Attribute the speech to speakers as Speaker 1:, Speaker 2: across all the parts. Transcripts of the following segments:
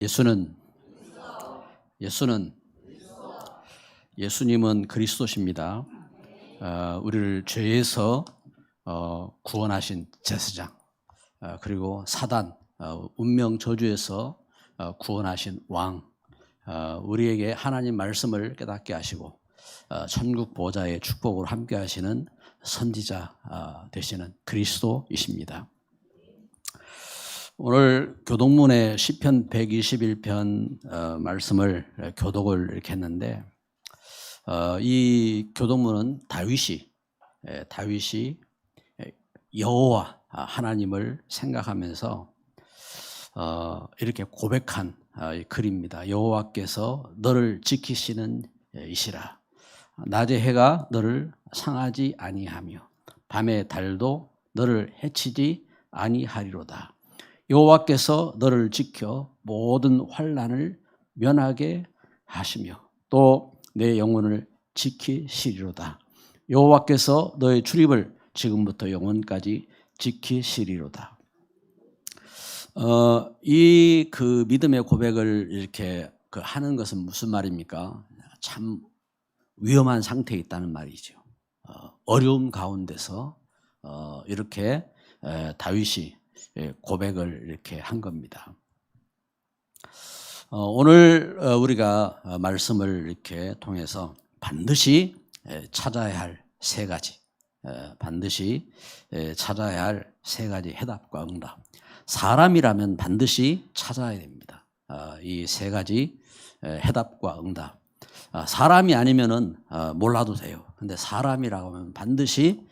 Speaker 1: 예수는 예수님은 그리스도십니다. 우리를 죄에서 구원하신 제사장, 그리고 사단, 운명 저주에서 구원하신 왕, 우리에게 하나님 말씀을 깨닫게 하시고 천국 보좌의 축복을 함께 하시는 선지자 되시는 그리스도이십니다. 오늘 교독문의 시편 121편 말씀을 교독을 이렇게 했는데, 이 교독문은 다윗이 여호와 하나님을 생각하면서 이렇게 고백한 글입니다. 여호와께서 너를 지키시는 이시라. 낮의 해가 너를 상하지 아니하며 밤의 달도 너를 해치지 아니하리로다. 여호와께서 너를 지켜 모든 환난을 면하게 하시며 또 내 영혼을 지키시리로다. 여호와께서 너의 출입을 지금부터 영원까지 지키시리로다. 이 그 믿음의 고백을 이렇게 하는 것은 무슨 말입니까? 참 위험한 상태에 있다는 말이죠. 어려움 가운데서 이렇게 다윗이 고백을 이렇게 한 겁니다. 오늘 우리가 말씀을 이렇게 통해서 반드시 찾아야 할 세 가지, 해답과 응답. 사람이라면 반드시 찾아야 됩니다. 이 세 가지 해답과 응답. 사람이 아니면은 몰라도 돼요. 근데 사람이라고 하면 반드시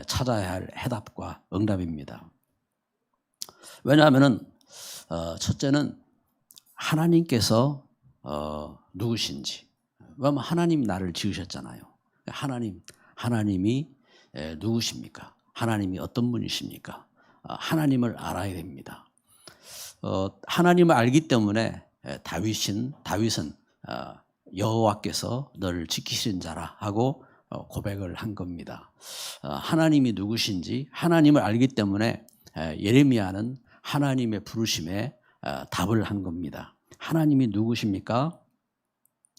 Speaker 1: 찾아야 할 해답과 응답입니다. 왜냐하면은 첫째는 하나님께서 누구신지. 왜냐하면 하나님이 나를 지으셨잖아요. 하나님이 누구십니까? 하나님이 어떤 분이십니까? 하나님을 알아야 됩니다. 하나님을 알기 때문에 다윗은 여호와께서 너를 지키신 자라 하고 고백을 한 겁니다. 하나님이 누구신지 하나님을 알기 때문에 예레미야는 하나님의 부르심에 답을 한 겁니다. 하나님이 누구십니까?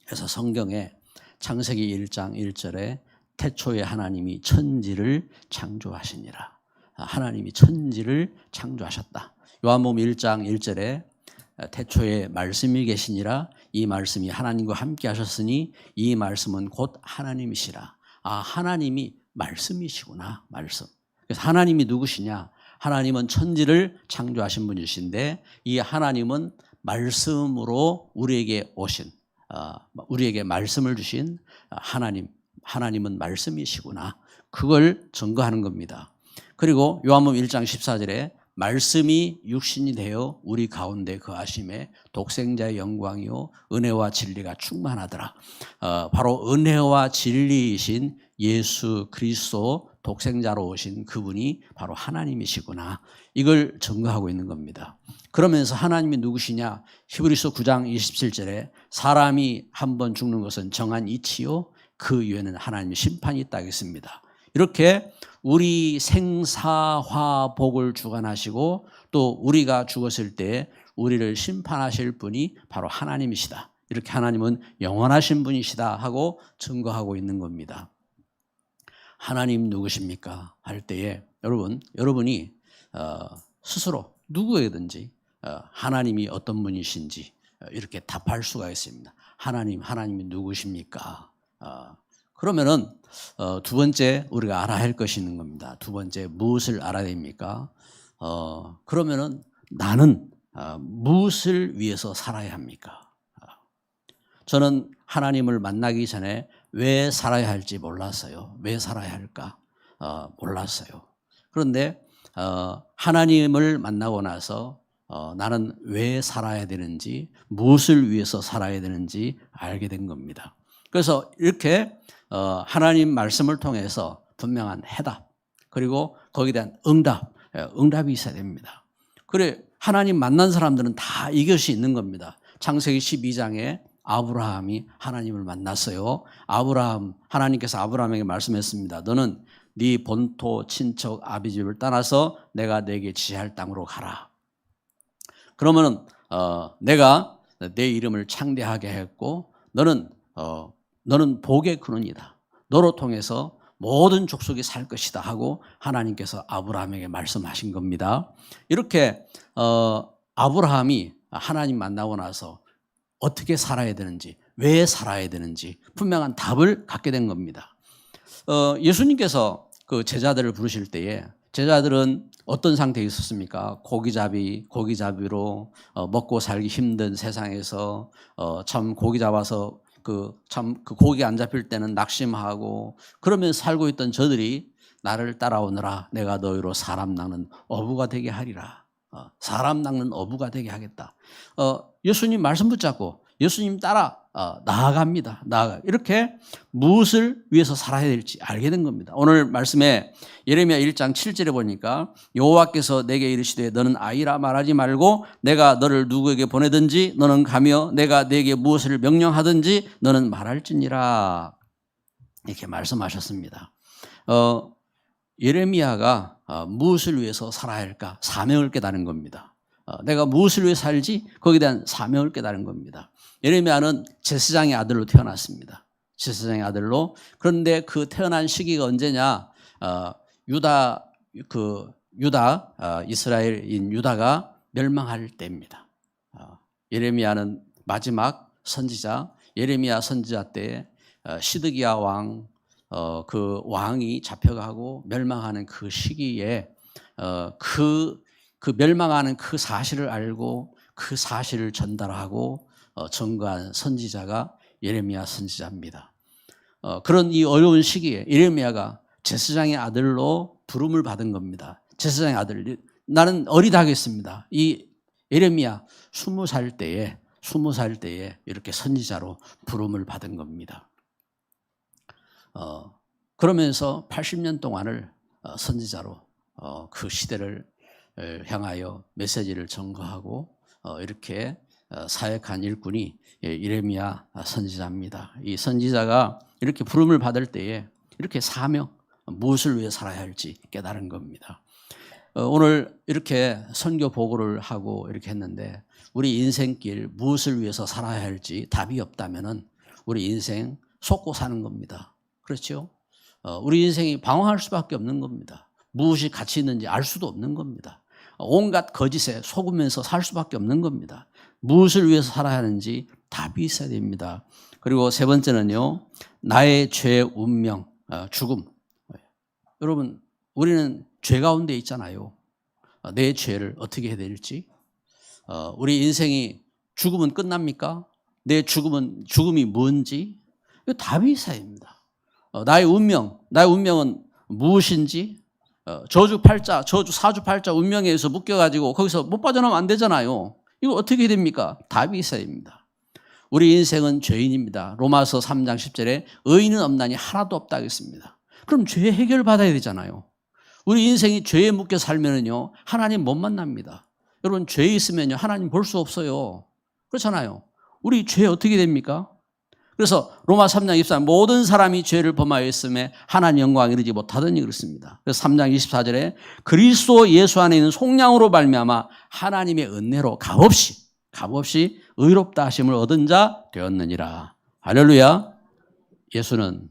Speaker 1: 그래서 성경에 창세기 1장 1절에 태초에 하나님이 천지를 창조하시니라. 하나님이 천지를 창조하셨다. 요한복음 1장 1절에 태초에 말씀이 계시니라. 이 말씀이 하나님과 함께 하셨으니 이 말씀은 곧 하나님이시라. 하나님이 말씀이시구나. 말씀. 그래서 하나님이 누구시냐? 하나님은 천지를 창조하신 분이신데 이 하나님은 말씀으로 우리에게 오신, 우리에게 말씀을 주신 하나님은 말씀이시구나. 그걸 증거하는 겁니다. 그리고 요한복음 1장 14절에 말씀이 육신이 되어 우리 가운데 거하심에 독생자의 영광이요 은혜와 진리가 충만하더라. 바로 은혜와 진리이신 예수 그리스도 독생자로 오신 그분이 바로 하나님이시구나. 이걸 증거하고 있는 겁니다. 그러면서 하나님이 누구시냐? 히브리서 9장 27절에 사람이 한 번 죽는 것은 정한 이치요 그 이후에는 하나님의 심판이 있다 했습니다. 이렇게 우리 생사화복을 주관하시고 또 우리가 죽었을 때 우리를 심판하실 분이 바로 하나님이시다. 이렇게 하나님은 영원하신 분이시다 하고 증거하고 있는 겁니다. 하나님 누구십니까? 할 때에 여러분이 스스로 누구에든지 하나님이 어떤 분이신지 이렇게 답할 수가 있습니다. 하나님이 누구십니까? 그러면은 두 번째 우리가 알아야 할 것이 있는 겁니다. 두 번째 무엇을 알아야 됩니까? 그러면은 나는 무엇을 위해서 살아야 합니까? 저는 하나님을 만나기 전에 왜 살아야 할지 몰랐어요. 왜 살아야 할까? 몰랐어요. 그런데 하나님을 만나고 나서 나는 왜 살아야 되는지, 무엇을 위해서 살아야 되는지 알게 된 겁니다. 그래서 이렇게 하나님 말씀을 통해서 분명한 해답, 그리고 거기에 대한 응답이 있어야 됩니다. 그래, 하나님 만난 사람들은 다 이것이 있는 겁니다. 창세기 12장에 아브라함이 하나님을 만났어요. 하나님께서 아브라함에게 말씀했습니다. 너는 네 본토 친척 아비 집을 떠나서 내가 네게 지시할 땅으로 가라. 그러면은 내가 내 이름을 창대하게 했고 너는 복의 근원이다. 너로 통해서 모든 족속이 살 것이다 하고 하나님께서 아브라함에게 말씀하신 겁니다. 이렇게 아브라함이 하나님 만나고 나서 어떻게 살아야 되는지, 왜 살아야 되는지 분명한 답을 갖게 된 겁니다. 예수님께서 그 제자들을 부르실 때에 제자들은 어떤 상태에 있었습니까? 고기잡이로 먹고 살기 힘든 세상에서 참 고기 잡아서 그 고기 안 잡힐 때는 낙심하고 그러면서 살고 있던 저들이 나를 따라오너라. 내가 너희로 사람 낚는 어부가 되게 하리라. 사람 낚는 어부가 되게 하겠다. 예수님 말씀 붙잡고 예수님 따라 나아갑니다. 이렇게 무엇을 위해서 살아야 될지 알게 된 겁니다. 오늘 말씀에 예레미야 1장 7절에 보니까 여호와께서 내게 이르시되 너는 아이라 말하지 말고 내가 너를 누구에게 보내든지 너는 가며 내가 네게 무엇을 명령하든지 너는 말할지니라 이렇게 말씀하셨습니다. 예레미야가 무엇을 위해서 살아야 할까? 사명을 깨달은 겁니다. 내가 무엇을 위해 살지? 거기에 대한 사명을 깨달은 겁니다. 예레미야는 제사장의 아들로 태어났습니다. 제사장의 아들로. 그런데 그 태어난 시기가 언제냐? 이스라엘인 유다가 멸망할 때입니다. 예레미야는 마지막 선지자, 예레미야 선지자 때 시드기야 왕, 그 왕이 잡혀가고 멸망하는 그 시기에 그 멸망하는 그 사실을 알고 그 사실을 전달하고 전가한 선지자가 예레미야 선지자입니다. 그런 이 어려운 시기에 예레미야가 제사장의 아들로 부름을 받은 겁니다. 제사장의 아들, 나는 어리다 하겠습니다. 이 예레미야 20살 때에 이렇게 선지자로 부름을 받은 겁니다. 그러면서 80년 동안을 선지자로 그 시대를 향하여 메시지를 전거하고 이렇게 사역한 일꾼이 예레미야 선지자입니다. 이 선지자가 이렇게 부름을 받을 때에 이렇게 사명, 무엇을 위해 살아야 할지 깨달은 겁니다. 오늘 이렇게 선교 보고를 하고 이렇게 했는데 우리 인생길 무엇을 위해서 살아야 할지 답이 없다면은 우리 인생 속고 사는 겁니다. 그렇죠? 우리 인생이 방황할 수밖에 없는 겁니다. 무엇이 가치 있는지 알 수도 없는 겁니다. 온갖 거짓에 속으면서 살 수밖에 없는 겁니다. 무엇을 위해서 살아야 하는지 답이 있어야 됩니다. 그리고 세 번째는요, 나의 죄의 운명, 죽음. 여러분, 우리는 죄 가운데 있잖아요. 내 죄를 어떻게 해야 될지. 우리 인생이 죽으면 끝납니까? 내 죽음이 뭔지. 이거 답이 있어야 됩니다. 나의 운명은 무엇인지. 사주팔자 운명에 의해서 묶여가지고 거기서 못 빠져나오면 안 되잖아요. 이거 어떻게 됩니까? 답이 있어야 됩니다. 우리 인생은 죄인입니다. 로마서 3장 10절에 의인은 없나니 하나도 없다 하겠습니다. 그럼 죄 해결 받아야 되잖아요. 우리 인생이 죄에 묶여 살면은요, 하나님 못 만납니다. 여러분, 죄에 있으면요, 하나님 볼 수 없어요. 그렇잖아요. 우리 죄 어떻게 됩니까? 그래서 로마 3장 24절 모든 사람이 죄를 범하였음에 하나님 영광 이르지 못하더니 그렇습니다. 그래서 3장 24절에 그리스도 예수 안에 있는 속량으로 말미암아 하나님의 은혜로 값없이 의롭다 하심을 얻은 자 되었느니라. 할렐루야. 예수는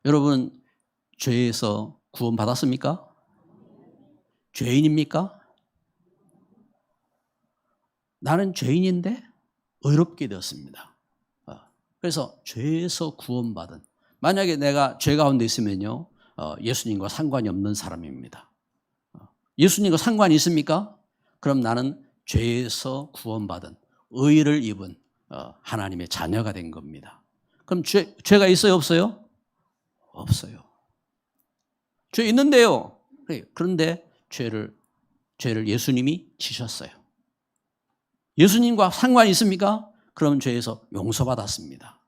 Speaker 1: 여러분 죄에서 구원받았습니까? 죄인입니까? 나는 죄인인데 의롭게 되었습니다. 그래서 죄에서 구원받은, 만약에 내가 죄 가운데 있으면요, 예수님과 상관이 없는 사람입니다. 예수님과 상관이 있습니까? 그럼 나는 죄에서 구원받은, 의를 입은 하나님의 자녀가 된 겁니다. 그럼 죄가 있어요, 없어요? 없어요. 죄 있는데요. 그런데 죄를 예수님이 지셨어요. 예수님과 상관이 있습니까? 그럼 죄에서 용서받았습니다.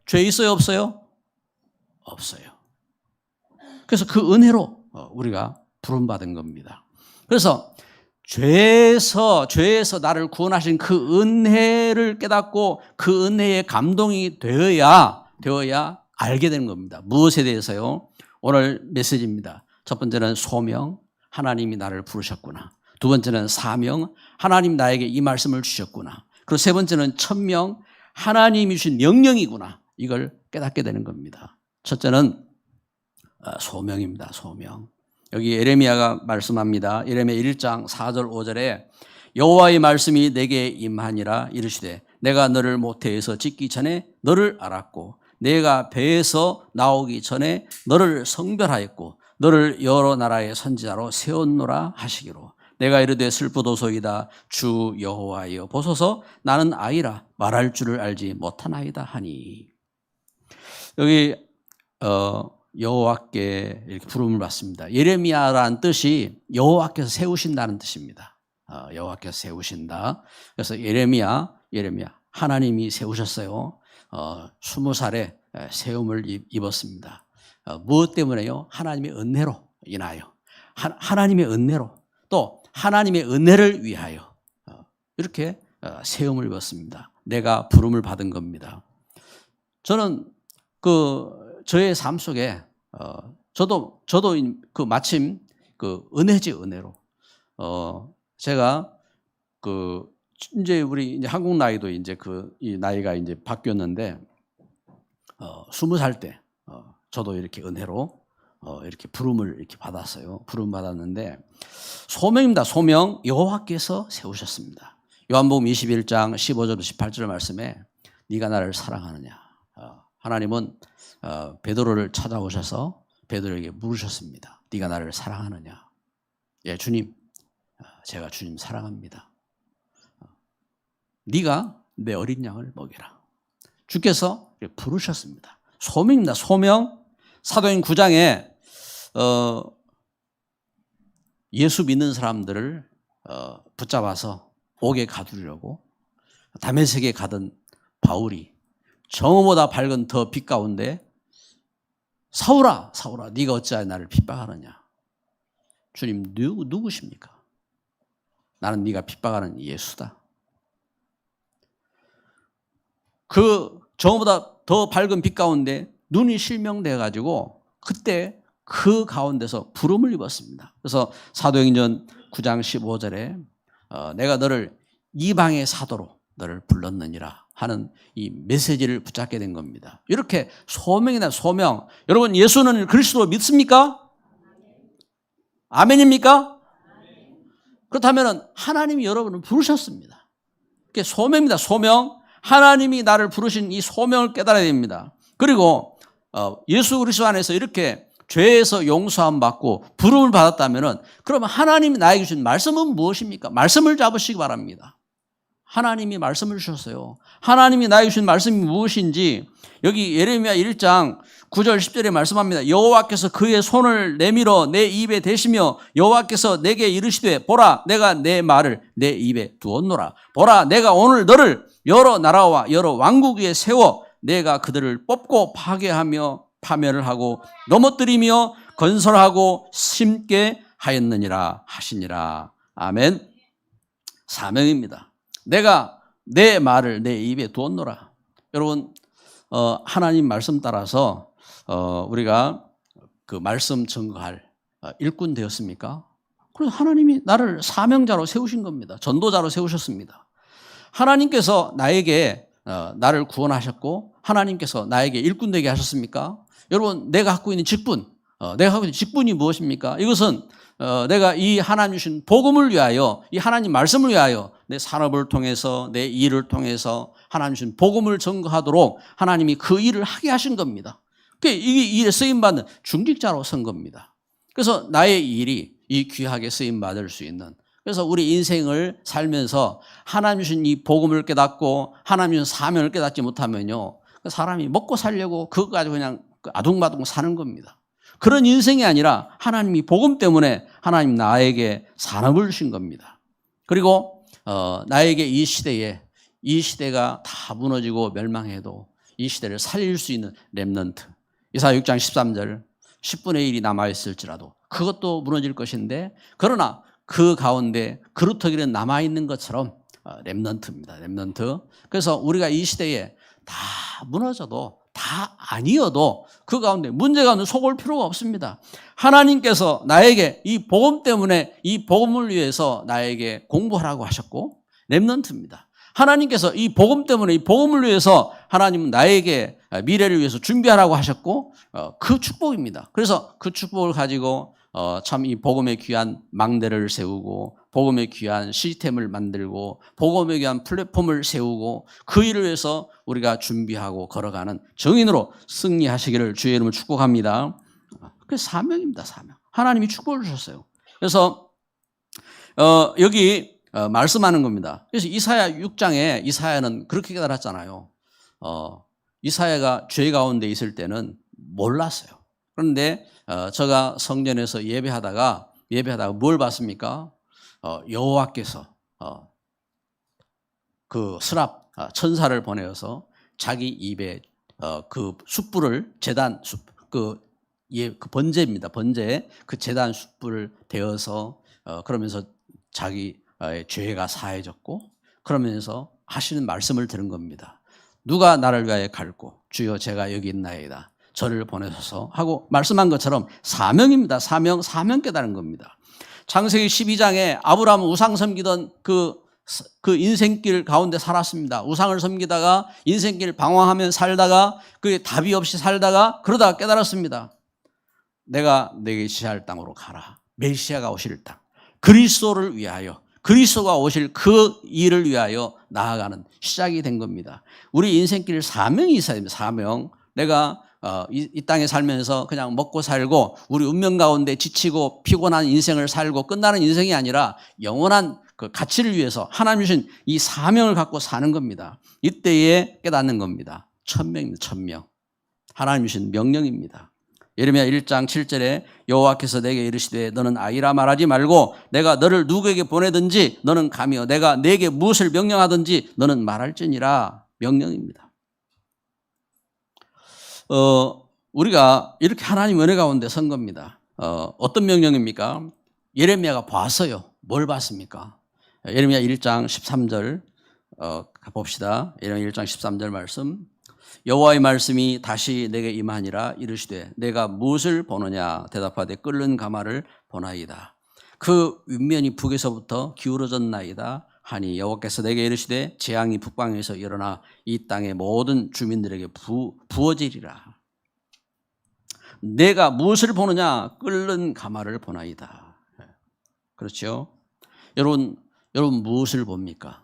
Speaker 1: 죄 있어요, 없어요? 없어요. 그래서 그 은혜로 우리가 부름받은 겁니다. 그래서 죄에서 나를 구원하신 그 은혜를 깨닫고 그 은혜에 감동이 되어야 알게 되는 겁니다. 무엇에 대해서요? 오늘 메시지입니다. 첫 번째는 소명, 하나님이 나를 부르셨구나. 두 번째는 사명, 하나님 나에게 이 말씀을 주셨구나. 그리고 세 번째는 천명, 하나님이 주신 명령이구나. 이걸 깨닫게 되는 겁니다. 첫째는 소명입니다. 소명. 여기 예레미야가 말씀합니다. 예레미야 1장 4절 5절에 여호와의 말씀이 내게 임하니라 이르시되 내가 너를 모태에서 짓기 전에 너를 알았고 내가 배에서 나오기 전에 너를 성별하였고 너를 여러 나라의 선지자로 세웠노라 하시기로 내가 이르되 슬프도소이다 주 여호와여 보소서 나는 아이라 말할 줄을 알지 못하나이다 하니. 여기 여호와께 이렇게 부름을 받습니다. 예레미야라는 뜻이 여호와께서 세우신다는 뜻입니다. 여호와께서 세우신다. 그래서 예레미야 하나님이 세우셨어요. 20살에 세움을 입었습니다. 무엇 때문에요? 하나님의 은혜로 인하여. 하나님의 은혜로 또 하나님의 은혜를 위하여 이렇게 세움을 입었습니다. 내가 부름을 받은 겁니다. 저는 저의 삶 속에 저도 그 마침 그 은혜지 은혜로 제가 이제 우리 이제 한국 나이도 이제 이 나이가 이제 바뀌었는데 20살 때 저도 이렇게 은혜로 이렇게 부름을 이렇게 받았어요. 부름 받았는데 소명입니다. 소명 여호와께서 세우셨습니다. 요한복음 21장 15절 18절 말씀에 네가 나를 사랑하느냐. 하나님은 베드로를 찾아오셔서 베드로에게 물으셨습니다. 네가 나를 사랑하느냐. 예, 주님. 제가 주님 사랑합니다. 네가 내 어린 양을 먹이라. 주께서 부르셨습니다. 소명입니다. 소명. 사도행 9장에 예수 믿는 사람들을 붙잡아서 옥에 가두려고 다메섹에 가던 바울이 정오보다 밝은 더 빛 가운데 사울아 네가 어찌하여 나를 핍박하느냐. 주님 누구십니까? 나는 네가 핍박하는 예수다. 그 정오보다 더 밝은 빛 가운데 눈이 실명돼 가지고 그때 그 가운데서 부름을 입었습니다. 그래서 사도행전 9장 15절에 내가 너를 이방의 사도로 너를 불렀느니라 하는 이 메시지를 붙잡게 된 겁니다. 이렇게 소명이다 소명. 여러분 예수는 그리스도 믿습니까? 아멘입니까? 그렇다면 하나님이 여러분을 부르셨습니다. 그게 소명입니다. 소명. 하나님이 나를 부르신 이 소명을 깨달아야 됩니다. 그리고 예수 그리스도 안에서 이렇게 죄에서 용서함 받고 부름을 받았다면 그러면 하나님이 나에게 주신 말씀은 무엇입니까? 말씀을 잡으시기 바랍니다. 하나님이 말씀을 주셨어요. 하나님이 나에게 주신 말씀이 무엇인지 여기 예레미야 1장 9절 10절에 말씀합니다. 여호와께서 그의 손을 내밀어 내 입에 대시며 여호와께서 내게 이르시되 보라 내가 내 말을 내 입에 두었노라. 보라 내가 오늘 너를 여러 나라와 여러 왕국 위에 세워 내가 그들을 뽑고 파괴하며 파멸을 하고 넘어뜨리며 건설하고 심게 하였느니라 하시니라. 아멘. 사명입니다. 내가 내 말을 내 입에 두었노라. 여러분 하나님 말씀 따라서 우리가 그 말씀 전거할 일꾼 되었습니까? 그래서 하나님이 나를 사명자로 세우신 겁니다. 전도자로 세우셨습니다. 하나님께서 나에게 나를 구원하셨고 하나님께서 나에게 일꾼 되게 하셨습니까? 여러분 내가 갖고 있는 직분, 내가 갖고 있는 직분이 무엇입니까? 이것은 내가 이 하나님 주신 복음을 위하여 이 하나님 말씀을 위하여 내 산업을 통해서 내 일을 통해서 하나님 주신 복음을 전거하도록 하나님이 그 일을 하게 하신 겁니다. 이 일에 쓰임받는 중직자로 선 겁니다. 그래서 나의 일이 이 귀하게 쓰임받을 수 있는 그래서 우리 인생을 살면서 하나님 주신 이 복음을 깨닫고 하나님 주신 사명을 깨닫지 못하면요 사람이 먹고 살려고 그거 가지고 그냥 아둥바둥 사는 겁니다. 그런 인생이 아니라 하나님이 복음 때문에 하나님 나에게 산업을 주신 겁니다. 그리고 나에게 이 시대가 다 무너지고 멸망해도 이 시대를 살릴 수 있는 렘넌트. 이사야 6장 13절 10분의 1이 남아있을지라도 그것도 무너질 것인데 그러나 그 가운데 그루터기는 남아있는 것처럼 렘넌트입니다. 렘넌트. 그래서 우리가 이 시대에 다 무너져도 다 다 아니어도 그 가운데 문제가 속을 필요가 없습니다. 하나님께서 나에게 이 복음 때문에 이 복음을 위해서 나에게 공부하라고 하셨고 렘넌트입니다. 하나님께서 이 복음 때문에 이 복음을 위해서 하나님은 나에게 미래를 위해서 준비하라고 하셨고 그 축복입니다. 그래서 그 축복을 가지고 참 이 복음의 귀한 망대를 세우고 복음의 귀한 시스템을 만들고 복음의 귀한 플랫폼을 세우고 그 일을 위해서 우리가 준비하고 걸어가는 증인으로 승리하시기를 주의 이름으로 축복합니다. 그게 사명입니다. 사명. 하나님이 축복을 주셨어요. 그래서 여기 말씀하는 겁니다. 그래서 이사야 6장에 이사야는 그렇게 깨달았잖아요. 이사야가 죄 가운데 있을 때는 몰랐어요. 그런데 제가 성전에서 예배하다가 뭘 봤습니까? 여호와께서 그 스랍 천사를 보내어서 자기 입에 그 숯불을 제단 그 번제입니다. 번제에 그 제단 숯불을 대어서 그러면서 자기 죄가 사해졌고 그러면서 하시는 말씀을 들은 겁니다. 누가 나를 위하여 갈고 주여 제가 여기 있나이다. 저를 보내소서 하고 말씀한 것처럼 사명입니다. 사명 깨달은 겁니다. 창세기 12장에 아브라함은 우상 섬기던 그 인생길 가운데 살았습니다. 우상을 섬기다가 인생길 방황하며 살다가 그 답이 없이 살다가 그러다가 깨달았습니다. 내가 내게 지시할 땅으로 가라. 메시아가 오실 땅. 그리스도를 위하여 그리스도가 오실 그 일을 위하여 나아가는 시작이 된 겁니다. 우리 인생길 사명이 있어야 됩니다. 사명. 내가 이 땅에 살면서 그냥 먹고 살고 우리 운명 가운데 지치고 피곤한 인생을 살고 끝나는 인생이 아니라 영원한 그 가치를 위해서 하나님 주신 이 사명을 갖고 사는 겁니다. 이때에 깨닫는 겁니다. 천명입니다. 천명. 하나님 주신 명령입니다. 예레미야 1장 7절에 여호와께서 내게 이르시되 너는 아이라 말하지 말고 내가 너를 누구에게 보내든지 너는 가며 내가 내게 무엇을 명령하든지 너는 말할지니라. 명령입니다. 우리가 이렇게 하나님 은혜 가운데 선 겁니다. 어떤 명령입니까? 예레미야가 봤어요. 뭘 봤습니까? 예레미야 1장 13절 봅시다. 예레미야 1장 13절 말씀. 여호와의 말씀이 다시 내게 임하니라 이르시되 내가 무엇을 보느냐 대답하되 끓는 가마를 보나이다. 그 윗면이 북에서부터 기울어졌나이다 하니 여호와께서 내게 이르시되 재앙이 북방에서 일어나 이 땅의 모든 주민들에게 부어지리라. 내가 무엇을 보느냐 끓는 가마를 보나이다. 그렇죠? 여러분 무엇을 봅니까?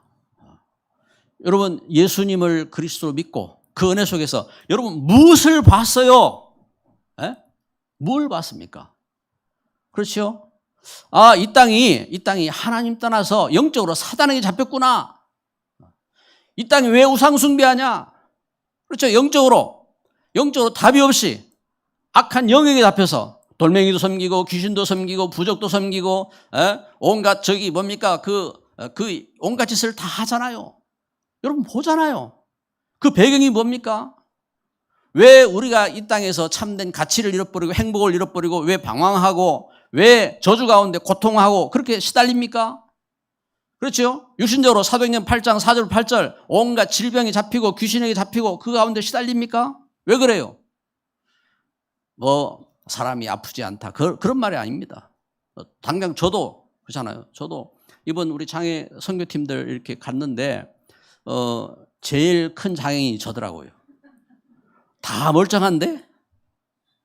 Speaker 1: 여러분 예수님을 그리스도로 믿고 그 은혜 속에서 여러분 무엇을 봤어요? 뭘 봤습니까? 그렇죠? 이 땅이 하나님 떠나서 영적으로 사단에게 잡혔구나. 이 땅이 왜 우상 숭배하냐? 그렇죠? 영적으로 답이 없이 악한 영에게 잡혀서 돌멩이도 섬기고 귀신도 섬기고 부적도 섬기고 온갖 저기 뭡니까? 그 온갖 짓을 다 하잖아요. 여러분 보잖아요. 그 배경이 뭡니까? 왜 우리가 이 땅에서 참된 가치를 잃어버리고 행복을 잃어버리고 왜 방황하고 왜 저주 가운데 고통하고 그렇게 시달립니까? 그렇죠? 육신적으로 사도행전 8장 4절 8절 온갖 질병이 잡히고 귀신에게 잡히고 그 가운데 시달립니까? 왜 그래요? 사람이 아프지 않다. 그런 말이 아닙니다. 당장 저도 그렇잖아요. 저도 이번 우리 장애 선교팀들 이렇게 갔는데 제일 큰 장애인이 저더라고요. 다 멀쩡한데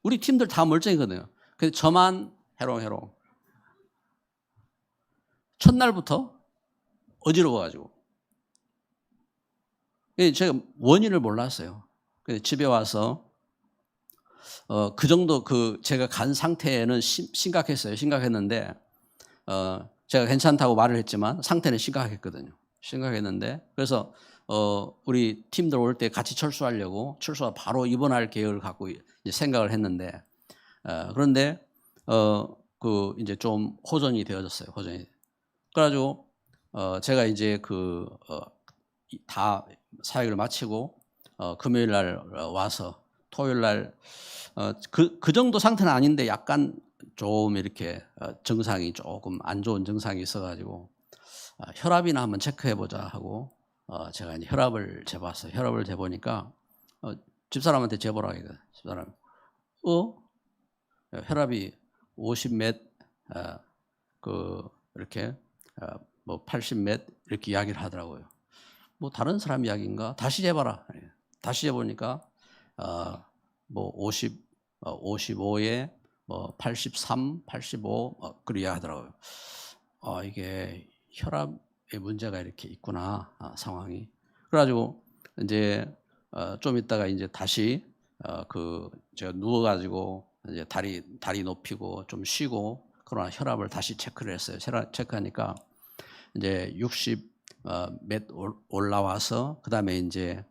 Speaker 1: 우리 팀들 다 멀쩡하거든요. 근데 저만 해롱해롱. 첫날부터 어지러워가지고 제가 원인을 몰랐어요. 집에 와서 그 정도 제가 간 상태는 심각했어요. 심각했는데 제가 괜찮다고 말을 했지만 상태는 심각했는데 그래서 우리 팀들 올 때 같이 철수하려고 철수하 바로 입원할 계획을 갖고 이제 생각을 했는데 그런데 이제 좀 호전이 되어졌어요. 그래가지고 제가 이제 다 사역을 마치고 금요일 날 와서 토요일 날 그 정도 상태는 아닌데 약간 좀 이렇게 증상이 조금 안 좋은 증상이 있어가지고 혈압이나 한번 체크해보자 하고 제가 이제 혈압을 재봤어요. 혈압을 재보니까 집사람한테 재보라 이거. 집사람. 혈압이 50몇, 이렇게, 뭐 80몇 이렇게 이야기를 하더라고요. 뭐 다른 사람 이야기인가? 다시 재봐라. 다시 재보니까, 뭐 55에 뭐 83, 85, 그렇게 하더라고요. 이게 혈압에 문제가 이렇게 있구나, 상황이. 그래가지고, 이제, 좀 있다가 이제 다시, 제가 누워가지고, 이제 다리 높이고 좀 쉬고, 그러나 혈압을 다시 체크를 했어요. 체크하니까, 이제 60, 몇 올라와서, 그 다음에 이제,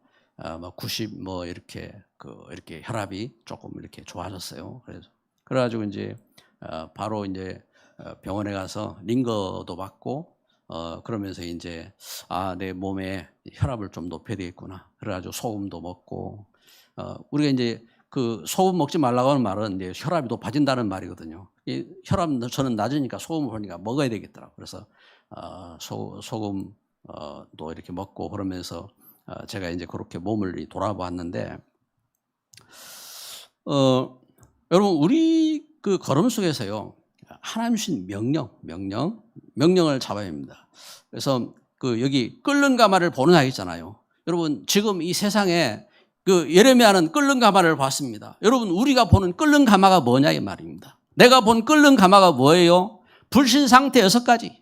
Speaker 1: 90, 뭐, 이렇게 혈압이 조금 이렇게 좋아졌어요. 그래가지고 이제, 바로 이제, 병원에 가서 링거도 받고, 그러면서 이제, 내 몸에 혈압을 좀 높여야 되겠구나. 그래가지고 소금도 먹고, 우리가 이제 그 소금 먹지 말라고 하는 말은 이제 혈압이 높아진다는 말이거든요. 이 혈압 저는 낮으니까 소금을 보니까 먹어야 되겠더라고요. 그래서, 소금도 이렇게 먹고 그러면서, 제가 이제 그렇게 몸을 돌아봤는데, 여러분, 우리 그 걸음 속에서요, 하나님 주신 명령을 잡아야 합니다. 그래서 여기 끓는 가마를 보는 아 있잖아요. 여러분, 지금 이 세상에 예레미야는 끓는 가마를 봤습니다. 여러분, 우리가 보는 끓는 가마가 뭐냐 이 말입니다. 내가 본 끓는 가마가 뭐예요? 불신 상태 6가지.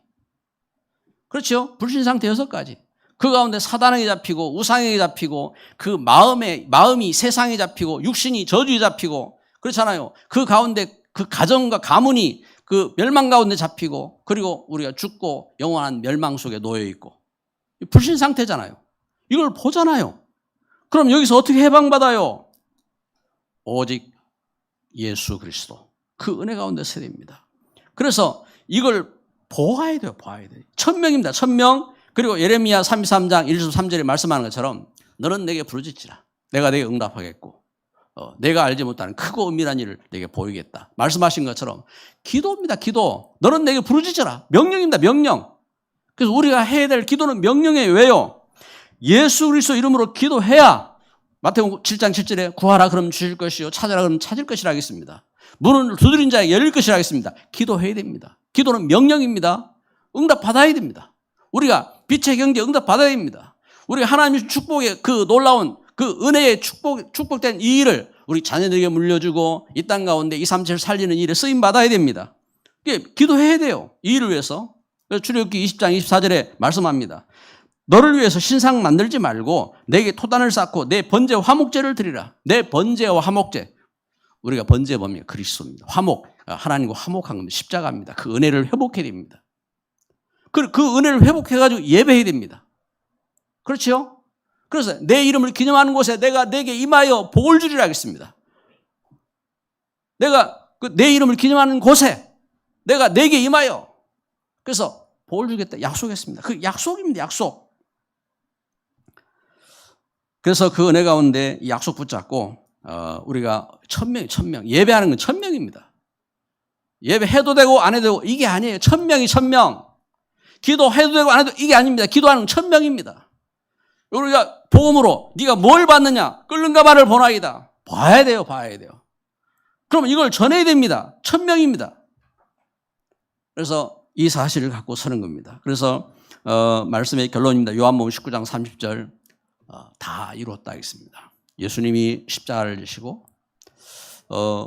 Speaker 1: 그렇죠? 불신 상태 6가지. 그 가운데 사단에게 잡히고 우상에게 잡히고 그 마음이 세상에 잡히고 육신이 저주에 잡히고 그렇잖아요. 그 가운데 그 가정과 가문이 그 멸망 가운데 잡히고 그리고 우리가 죽고 영원한 멸망 속에 놓여 있고 불신 상태잖아요. 이걸 보잖아요. 그럼 여기서 어떻게 해방받아요? 오직 예수 그리스도. 그 은혜 가운데 세대입니다. 그래서 이걸 보아야 돼요. 천명입니다. 천명. 그리고 예레미야 33장 1절 3절에 말씀하는 것처럼 너는 내게 부르짖지라. 내가 내게 응답하겠고 내가 알지 못하는 크고 은밀한 일을 내게 보이겠다. 말씀하신 것처럼 기도입니다. 기도. 너는 내게 부르짖어라. 명령입니다. 명령. 그래서 우리가 해야 될 기도는 명령이에요. 왜요? 예수 그리스도 이름으로 기도해야 마태복음 7장 7절에 구하라 그러면 주실 것이요 찾아라 그러면 찾을 것이라 하겠습니다. 문을 두드린 자에게 열릴 것이라 하겠습니다. 기도해야 됩니다. 기도는 명령입니다. 응답 받아야 됩니다. 우리가 빛의 경제 응답 받아야 됩니다. 우리 하나님의 축복의 그 놀라운 그 은혜의 축복된 이 일을 우리 자녀들에게 물려주고 이 땅 가운데 2, 3, 7 살리는 일에 쓰임 받아야 됩니다. 기도해야 돼요. 이 일을 위해서. 그래서 출애굽기 20장 24절에 말씀합니다. 너를 위해서 신상 만들지 말고 내게 토단을 쌓고 내 번제와 화목제를 드리라. 내 번제와 화목제. 우리가 번제 뭡니까? 그리스도입니다. 화목. 하나님과 화목한 겁니다. 십자가입니다. 그 은혜를 회복해야 됩니다. 그 은혜를 회복해가지고 예배해야 됩니다. 그렇죠? 그래서 내 이름을 기념하는 곳에 내가 내게 임하여 복을 주리라 하겠습니다. 내가 내 이름을 기념하는 곳에 내가 내게 임하여 그래서 복을 주겠다 약속했습니다. 그 약속입니다. 약속. 그래서 그 은혜 가운데 이 약속 붙잡고 우리가 천명 예배하는 건 천명입니다. 예배해도 되고 안 해도 되고 이게 아니에요. 천명이 천명. 기도해도 되고 안 해도 이게 아닙니다. 기도하는 건 천명입니다. 우리가 복음으로 네가 뭘 받느냐? 끓는 가마를 보나이다. 봐야 돼요. 그럼 이걸 전해야 됩니다. 천명입니다. 그래서 이 사실을 갖고 서는 겁니다. 그래서 말씀의 결론입니다. 요한복음 19장 30절 다 이루었다 하겠습니다. 예수님이 십자가를 지시고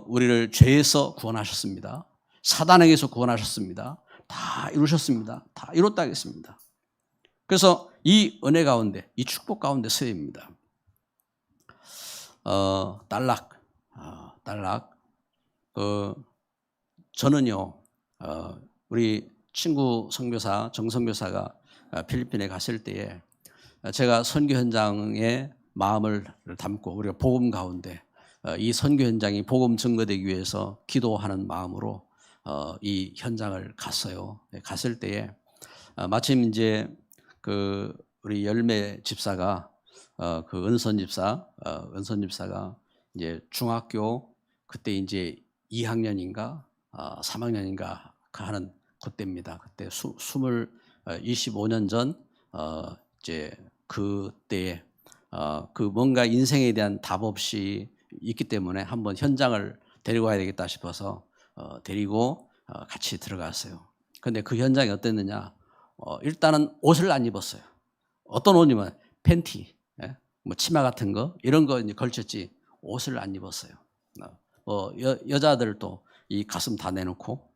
Speaker 1: 우리를 죄에서 구원하셨습니다. 사단에게서 구원하셨습니다. 다 이루셨습니다. 다 이뤘다 하겠습니다. 그래서 이 은혜 가운데, 이 축복 가운데 서입니다. 딸락. 저는요, 우리 친구 선교사, 정선교사가 필리핀에 갔을 때에 제가 선교 현장에 마음을 담고 우리가 복음 가운데 이 선교 현장이 복음 증거되기 위해서 기도하는 마음으로 이 현장을 갔어요. 갔을 때에 마침 이제 우리 열매 집사가 그 은선 집사가 이제 중학교 그때 이제 2학년인가 3학년인가 하는 그때입니다. 그때 25년 전 이제 그때에 그 뭔가 인생에 대한 답 없이 있기 때문에 한번 현장을 데리고 가야 되겠다 싶어서 데리고 같이 들어갔어요. 근데 그 현장이 어땠느냐? 일단은 옷을 안 입었어요. 어떤 옷이면 팬티, 예? 뭐 치마 같은 거 이런 거 이제 걸쳤지 옷을 안 입었어요. 여자들도 이 가슴 다 내놓고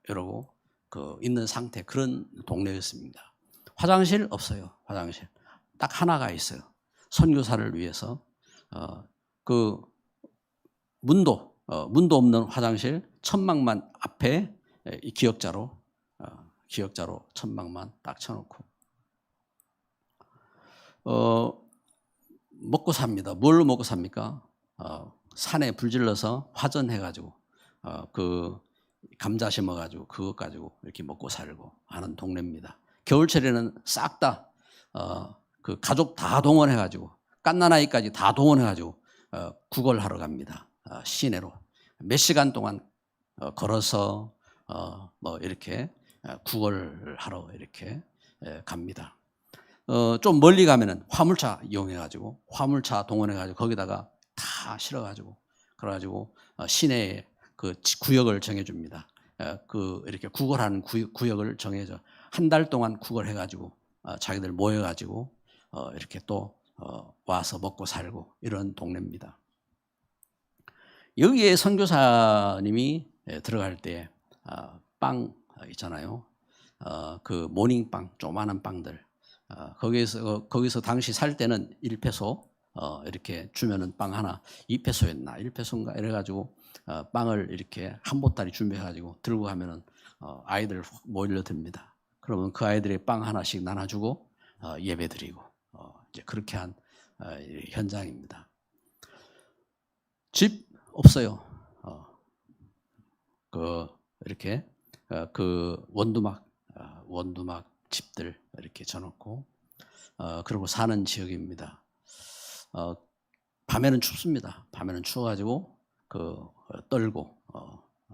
Speaker 1: 이러고 그 있는 상태 그런 동네였습니다. 화장실 없어요. 화장실 딱 하나가 있어요. 선교사를 위해서 그 문도 없는 화장실 천막만 앞에 이 기역자로 천막만 딱 쳐놓고 먹고 삽니다. 뭘로 먹고 삽니까? 산에 불질러서 화전해가지고 그 감자 심어가지고 그것 가지고 이렇게 먹고 살고 하는 동네입니다. 겨울철에는 싹 다 그 가족 다 동원해가지고 갓난아이까지 다 동원해가지고 구걸하러 갑니다. 시내로 몇 시간 동안 걸어서 뭐 이렇게 구걸을 하러 이렇게 갑니다. 좀 멀리 가면은 화물차 이용해가지고 화물차 동원해가지고 거기다가 다 실어가지고 그래가지고 시내에 그 구역을 정해줍니다. 그 이렇게 구걸하는 구역을 정해줘 한 달 동안 구걸해가지고 자기들 모여가지고 이렇게 또 와서 먹고 살고 이런 동네입니다. 여기에 선교사님이 들어갈 때 빵 있잖아요. 그 모닝빵 조그마한 빵들 거기서 당시 살 때는 1페소 이렇게 주면은 빵 하나 2페소였나 1페소인가 이래가지고 빵을 이렇게 한 보따리 준비해가지고 들고 가면은 아이들 몰려듭니다. 그러면 그 아이들이 빵 하나씩 나눠주고 예배드리고 이제 그렇게 한 현장입니다. 집 없어요. 그 이렇게 그 원두막 집들 이렇게 져놓고 그러고 사는 지역입니다. 밤에는 춥습니다. 밤에는 추워가지고 떨고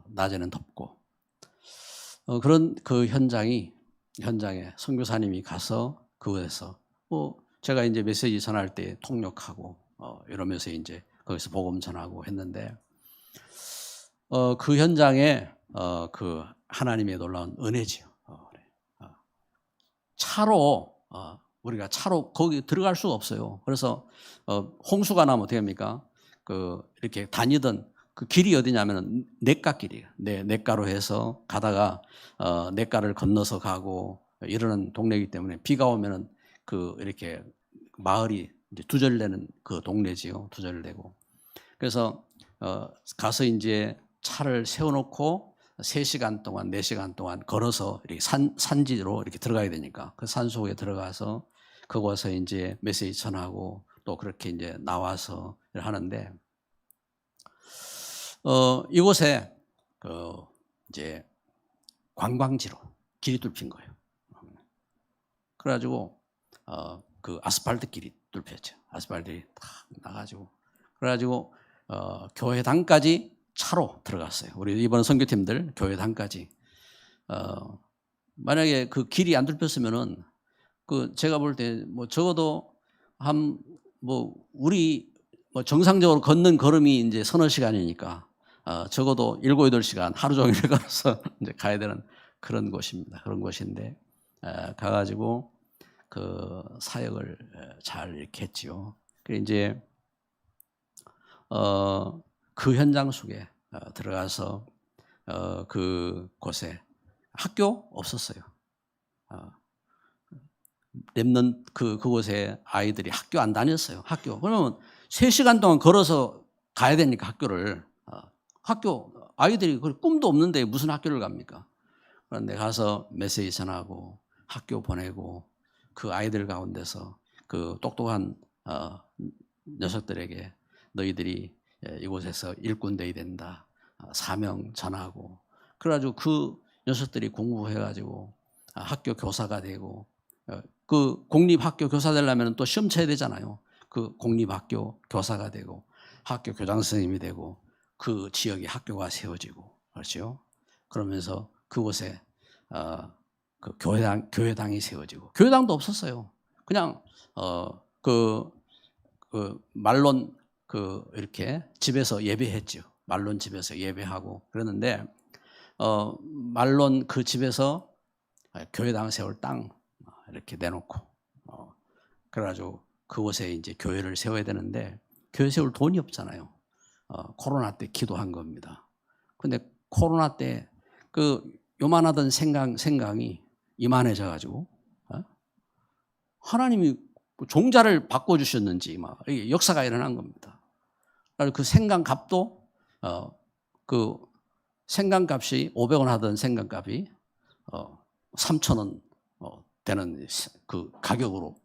Speaker 1: 낮에는 덥고 그런 그 현장에 선교사님이 가서 그곳에서 제가 이제 메시지 전할 때 통역하고 이러면서 이제 거기서 복음 전하고 했는데 그 현장에 그 하나님의 놀라운 은혜지요. 우리가 차로 거기 들어갈 수가 없어요. 그래서 홍수가 나면 어떻게 합니까? 이렇게 다니던 그 길이 어디냐면은 냇가길이에요. 냇가로 해서 가다가 냇가를 건너서 가고 이러는 동네이기 때문에 비가 오면은 이렇게 마을이 이제 두절되는 그 동네지요. 두절되고. 그래서 가서 이제 차를 세워놓고 3시간 동안, 4시간 동안 걸어서 이렇게 산지로 이렇게 들어가야 되니까 그 산속에 들어가서 그곳에 이제 메시지 전하고 또 그렇게 이제 나와서 하는데 이곳에 이제 관광지로 길이 뚫힌 거예요. 그래가지고 그 아스팔트 길이 뚫혔죠. 아스팔트가 탁 나가지고 그래가지고 교회당까지 차로 들어갔어요. 우리 이번 선교팀들 교회당까지 만약에 그 길이 안 뚫혔으면은 제가 볼 때 뭐 적어도 우리 정상적으로 걷는 걸음이 이제 서너 시간이니까 적어도 7, 8시간 하루 종일 걸어서 이제 가야 되는 그런 곳입니다. 그런 곳인데 가가지고 그 사역을 잘 이렇게 했지요. 그래 이제 그 현장 속에 들어가서 그곳에 학교 없었어요. 렘넌트 그곳에 아이들이 학교 안 다녔어요. 그러면 3시간 동안 걸어서 가야 되니까 학교를 아이들이 꿈도 없는데 무슨 학교를 갑니까? 그런데 가서 메시지 전하고 학교 보내고 그 아이들 가운데서 그 똑똑한 녀석들에게 너희들이 이곳에서 일꾼 돼야 된다. 사명 전하고 그래가지고 그 녀석들이 공부해가지고 학교 교사가 되고 그 공립학교 교사 되려면 또 시험 쳐야 되잖아요. 그 공립학교 교사가 되고 학교 교장 선생님이 되고 그 지역에 학교가 세워지고 그렇죠. 그러면서 그곳에 그 교회당이 세워지고 교회당도 없었어요. 그냥 말론 이렇게 집에서 예배했죠. 말론 집에서 예배하고 그러는데 말론 그 집에서 교회당 세울 땅 이렇게 내놓고 그래가지고 그곳에 이제 교회를 세워야 되는데 교회 세울 돈이 없잖아요. 코로나 때 기도한 겁니다. 근데 코로나 때 요만하던 생강이 이만해져 가지고 하나님이 종자를 바꿔주셨는지 막 역사가 일어난 겁니다. 그래서 그 생강값도 그 생강값이 500원 하던 생강값이 3,000원 되는 그 가격으로.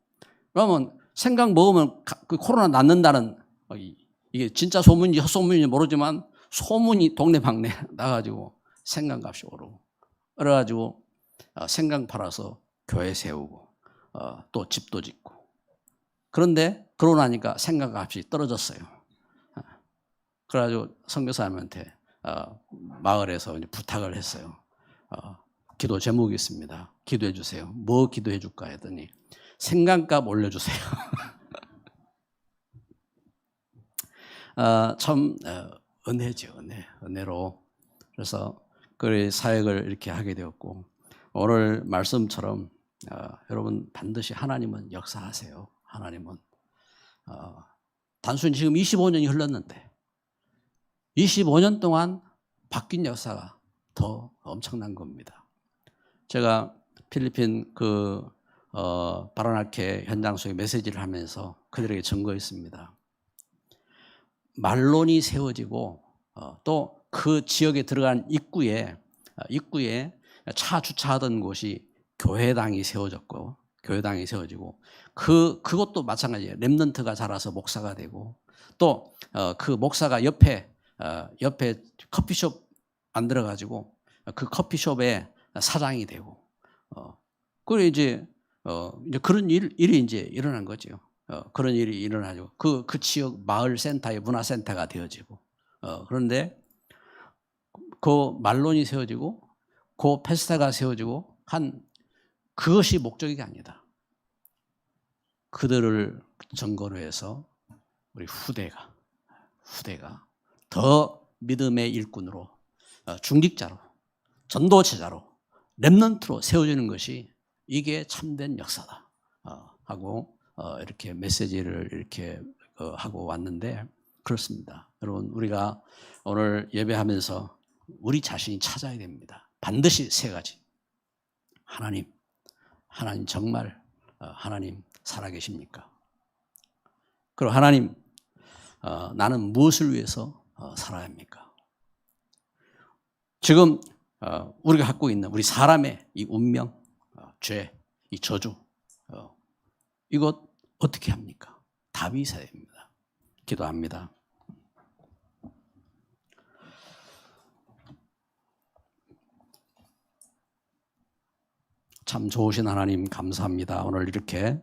Speaker 1: 그러면 생강 먹으면 그 코로나 낫는다는 이게 진짜 소문인지 헛소문인지 모르지만 소문이 동네방네 나가지고 생강값이 오르고 그래가지고 생강 팔아서 교회 세우고 또 집도 짓고 그런데 그러고 나니까 생강값이 떨어졌어요. 그래가지고 선교사님한테 마을에서 이제 부탁을 했어요. 기도 제목이 있습니다. 기도해 주세요. 뭐 기도해 줄까 했더니 생강값 올려주세요. 참 은혜죠. 은혜로. 그래서 그 사역을 이렇게 하게 되었고 오늘 말씀처럼 여러분 반드시 하나님은 역사하세요. 하나님은 단순히 지금 25년이 흘렀는데 25년 동안 바뀐 역사가 더 엄청난 겁니다. 제가 필리핀 바라나케 현장 속에 메시지를 하면서 그들에게 증거했습니다. 말론이 세워지고 또 그 지역에 들어간 입구에 차 주차하던 곳이 교회당이 세워졌고 교회당이 세워지고 그것도 마찬가지예요. 렘넌트가 자라서 목사가 되고 또 그 목사가 옆에 커피숍 만들어 가지고 그 커피숍의 사장이 되고 그리고 이제 그런 일이 이제 일어난 거죠. 그런 일이 일어나죠. 그 지역 마을 센터의 문화 센터가 되어지고 그런데 그 말론이 세워지고 그 페스타가 세워지고 그것이 목적이 아니다. 그들을 증거로 해서 우리 후대가 더 믿음의 일꾼으로 중직자로 전도체자로 렘넌트로 세워지는 것이 이게 참된 역사다 하고 이렇게 메시지를 이렇게 하고 왔는데 그렇습니다. 여러분 우리가 오늘 예배하면서 우리 자신이 찾아야 됩니다. 반드시 세 가지. 하나님 정말 하나님 살아계십니까? 그리고 하나님 나는 무엇을 위해서 살아야 합니까? 지금 우리가 갖고 있는 우리 사람의 이 운명, 죄, 이 저주 이것 어떻게 합니까? 답이 있어야 됩니다. 기도합니다. 참 좋으신 하나님 감사합니다. 오늘 이렇게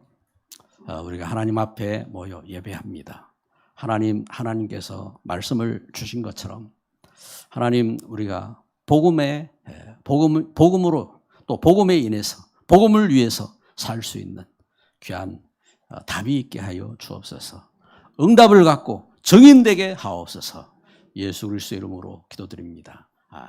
Speaker 1: 우리가 하나님 앞에 모여 예배합니다. 하나님께서 말씀을 주신 것처럼 하나님 우리가 복음으로 또 복음에 인해서 복음을 위해서 살 수 있는 귀한 답이 있게 하여 주옵소서. 응답을 갖고 증인되게 하옵소서. 예수 그리스도 이름으로 기도드립니다.